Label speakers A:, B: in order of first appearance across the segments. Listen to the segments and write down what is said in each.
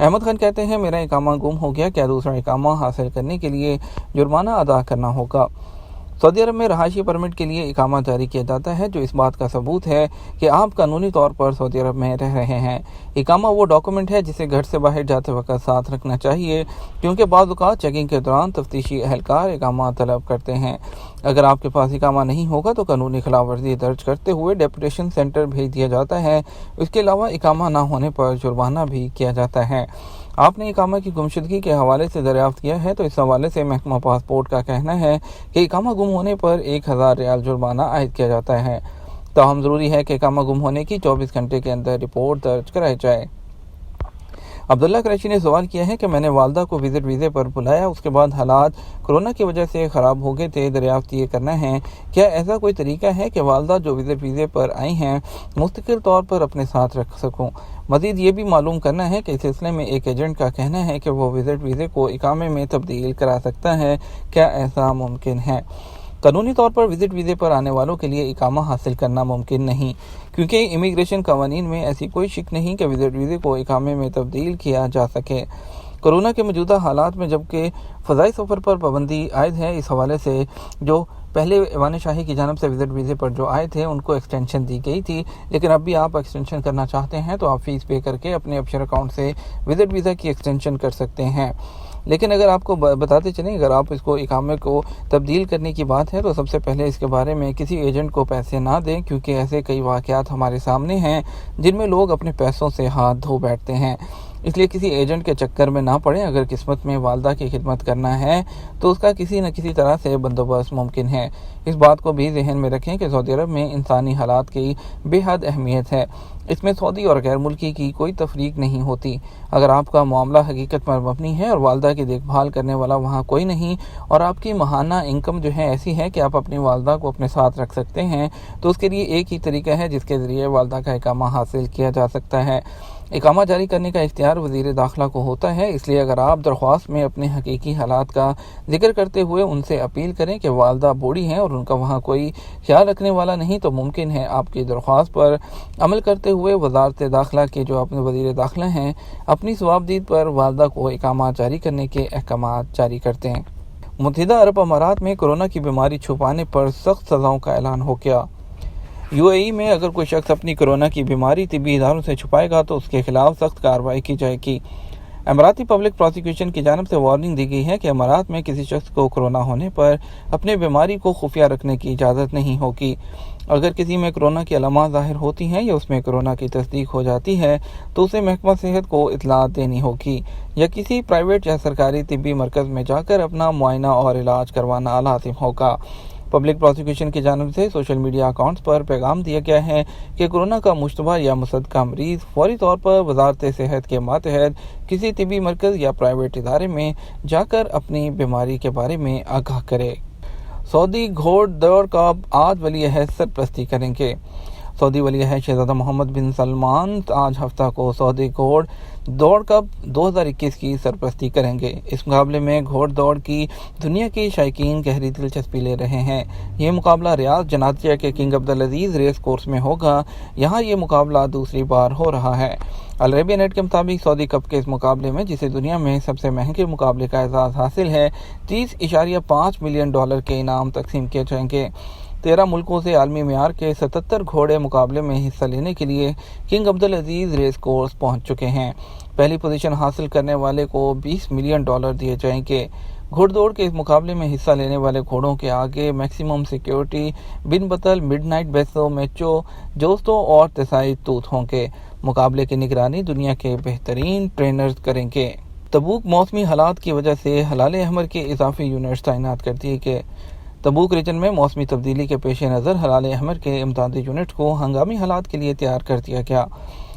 A: احمد خان کہتے ہیں میرا اقامہ گم ہو گیا، کیا دوسرا اقامہ حاصل کرنے کے لیے جرمانہ ادا کرنا ہوگا؟ سعودی عرب میں رہائشی پرمٹ کے لیے اقامہ جاری کیا جاتا ہے جو اس بات کا ثبوت ہے کہ آپ قانونی طور پر سعودی عرب میں رہ رہے ہیں۔ اقامہ وہ ڈاکومنٹ ہے جسے گھر سے باہر جاتے وقت ساتھ رکھنا چاہیے، کیونکہ بعض اوقات چیکنگ کے دوران تفتیشی اہلکار اقامہ طلب کرتے ہیں۔ اگر آپ کے پاس اقامہ نہیں ہوگا تو قانونی خلاف ورزی درج کرتے ہوئے ڈیپوٹیشن سینٹر بھیج دیا جاتا ہے۔ اس کے علاوہ اقامہ نہ ہونے پر جرمانہ بھی کیا جاتا ہے۔ آپ نے اقامہ کی گمشدگی کے حوالے سے دریافت کیا ہے تو اس حوالے سے محکمہ پاسپورٹ کا کہنا ہے کہ اقامہ گم ہونے پر 1000 ریال جرمانہ عائد کیا جاتا ہے۔ تاہم ضروری ہے کہ اقامہ گم ہونے کی 24 گھنٹے کے اندر رپورٹ درج کرائی جائے۔ عبداللہ قریشی نے سوال کیا ہے کہ میں نے والدہ کو وزٹ ویزے پر بلایا، اس کے بعد حالات کورونا کی وجہ سے خراب ہو گئے تھے، دریافت یہ کرنا ہے کیا ایسا کوئی طریقہ ہے کہ والدہ جو وزٹ ویزے پر آئی ہیں مستقل طور پر اپنے ساتھ رکھ سکوں؟ مزید یہ بھی معلوم کرنا ہے کہ اس سلسلے میں ایک ایجنٹ کا کہنا ہے کہ وہ وزٹ ویزے کو اقامے میں تبدیل کرا سکتا ہے، کیا ایسا ممکن ہے؟ قانونی طور پر وزٹ ویزے پر آنے والوں کے لیے اقامہ حاصل کرنا ممکن نہیں، کیونکہ امیگریشن قوانین میں ایسی کوئی شک نہیں کہ وزٹ ویزے کو اقامے میں تبدیل کیا جا سکے۔ کورونا کے موجودہ حالات میں جبکہ فضائی سفر پر پابندی عائد ہے، اس حوالے سے جو پہلے ایوان شاہی کی جانب سے وزٹ ویزے پر جو آئے تھے ان کو ایکسٹینشن دی گئی تھی، لیکن اب بھی آپ ایکسٹینشن کرنا چاہتے ہیں تو آپ فیس پے کر کے اپنے ابشر اکاؤنٹ سے وزٹ ویزا کی ایکسٹینشن کر سکتے ہیں۔ لیکن اگر آپ کو بتاتے چلیں، اگر آپ اس کو اقامے کو تبدیل کرنے کی بات ہے تو سب سے پہلے اس کے بارے میں کسی ایجنٹ کو پیسے نہ دیں، کیونکہ ایسے کئی واقعات ہمارے سامنے ہیں جن میں لوگ اپنے پیسوں سے ہاتھ دھو بیٹھتے ہیں۔ اس لیے کسی ایجنٹ کے چکر میں نہ پڑیں۔ اگر قسمت میں والدہ کی خدمت کرنا ہے تو اس کا کسی نہ کسی طرح سے بندوبست ممکن ہے۔ اس بات کو بھی ذہن میں رکھیں کہ سعودی عرب میں انسانی حالات کی بے حد اہمیت ہے۔ اس میں سعودی اور غیر ملکی کی کوئی تفریق نہیں ہوتی۔ اگر آپ کا معاملہ حقیقت پر مبنی ہے اور والدہ کی دیکھ بھال کرنے والا وہاں کوئی نہیں اور آپ کی ماہانہ انکم جو ہے ایسی ہے کہ آپ اپنی والدہ کو اپنے ساتھ رکھ سکتے ہیں، تو اس کے لیے ایک ہی طریقہ ہے جس کے ذریعے والدہ کا اقامہ حاصل کیا جا سکتا ہے۔ اقامہ جاری کرنے کا اختیار وزیر داخلہ کو ہوتا ہے، اس لیے اگر آپ درخواست میں اپنے حقیقی حالات کا ذکر کرتے ہوئے ان سے اپیل کریں کہ والدہ بوڑھی ہیں اور ان کا وہاں کوئی خیال رکھنے والا نہیں، تو ممکن ہے آپ کی درخواست پر عمل کرتے ہوئے وزارت داخلہ کے جو اپنے وزیر داخلہ ہیں اپنی ثوابدید پر والدہ کو اقامہ جاری کرنے کے احکامات جاری کرتے ہیں۔ متحدہ عرب امارات میں کورونا کی بیماری چھپانے پر سخت سزاؤں کا اعلان ہو گیا۔ UAE میں اگر کوئی شخص اپنی کورونا کی بیماری طبی اداروں سے چھپائے گا تو اس کے خلاف سخت کارروائی کی جائے گی۔ اماراتی پبلک پروسیکیوشن کی جانب سے وارننگ دی گئی ہے کہ امارات میں کسی شخص کو کورونا ہونے پر اپنے بیماری کو خفیہ رکھنے کی اجازت نہیں ہوگی۔ اگر کسی میں کورونا کی علامات ظاہر ہوتی ہیں یا اس میں کورونا کی تصدیق ہو جاتی ہے تو اسے محکمہ صحت کو اطلاع دینی ہوگی یا کسی پرائیویٹ یا سرکاری طبی مرکز میں جا کر اپنا معائنہ اور علاج کروانا لازم ہوگا۔ پبلک پروسیکیوشن کی جانب سے سوشل میڈیا اکاؤنٹس پر پیغام دیا گیا ہے کہ کورونا کا مشتبہ یا مصدقہ مریض فوری طور پر وزارت صحت کے ماتحت کسی طبی مرکز یا پرائیویٹ ادارے میں جا کر اپنی بیماری کے بارے میں آگاہ کرے۔ سعودی گھوڑ دوڑ کا آج ولی عہد سرپرستی کریں گے۔ سعودی ولی عہد شہزادہ محمد بن سلمان آج ہفتہ کو سعودی گھوڑ دوڑ کپ 2021 کی سرپرستی کریں گے۔ اس مقابلے میں گھوڑ دوڑ کی دنیا کے شائقین گہری دلچسپی لے رہے ہیں۔ یہ مقابلہ ریاض جناتیہ کے کنگ عبدالعزیز ریس کورس میں ہوگا۔ یہاں یہ مقابلہ دوسری بار ہو رہا ہے۔ العربیہ نیٹ کے مطابق سعودی کپ کے اس مقابلے میں جسے دنیا میں سب سے مہنگے مقابلے کا اعزاز حاصل ہے، $30.5 ملین کے انعام تقسیم کیے جائیں گے۔ 13 ملکوں سے عالمی معیار کے 77 گھوڑے مقابلے میں حصہ لینے کے لیے کنگ عبدالعزیز ریس کورس پہنچ چکے ہیں۔ پہلی پوزیشن حاصل کرنے والے کو $20 ملین دیے جائیں گے۔ گھوڑ دوڑ کے اس مقابلے میں حصہ لینے والے گھوڑوں کے آگے میکسیمم سیکیورٹی، بن بطل، مڈ نائٹ بیسو، میچو، جوستو اور تسائی توت ہوں گے۔ مقابلے کی نگرانی دنیا کے بہترین ٹرینرز کریں گے۔ تبوک موسمی حالات کی وجہ سے ہلال احمر کے اضافی یونٹس تعینات کر دیے گئے۔ تبوک ریجن میں موسمی تبدیلی کے پیش نظر ہلال احمر کے امدادی یونٹ کو ہنگامی حالات کے لیے تیار کر دیا گیا۔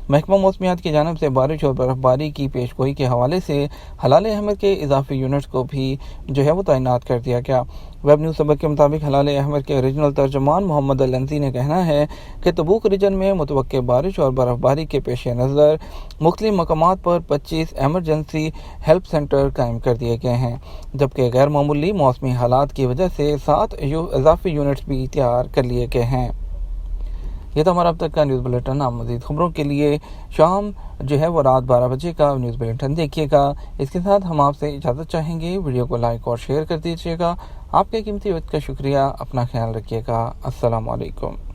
A: محکمہ موسمیات کی جانب سے بارش اور برف باری کی پیش گوئی کے حوالے سے ہلال احمر کے اضافی یونٹس کو بھی وہ تعینات کر دیا گیا۔ ویب نیوز سبق کے مطابق ہلال احمر کے ریجنل ترجمان محمد الانزی نے کہنا ہے کہ تبوک ریجن میں متوقع بارش اور برف باری کے پیش نظر مختلف مقامات پر 25 ایمرجنسی ہیلپ سینٹر قائم کر دیے گئے ہیں، جبکہ غیر معمولی موسمی حالات کی وجہ سے 7 اضافی یونٹس بھی تیار کر لیے گئے ہیں۔ یہ تو ہمارا اب تک کا نیوز بلیٹن. آپ مزید خبروں کے لیے شام جو ہے وہ رات 12 بجے کا نیوز بلیٹن دیکھیے گا. اس کے ساتھ ہم آپ سے اجازت چاہیں گے. ویڈیو کو لائک اور شیئر کر دیجیے گا. آپ کے قیمتی وقت کا شکریہ. اپنا خیال رکھیے گا. السلام علیکم.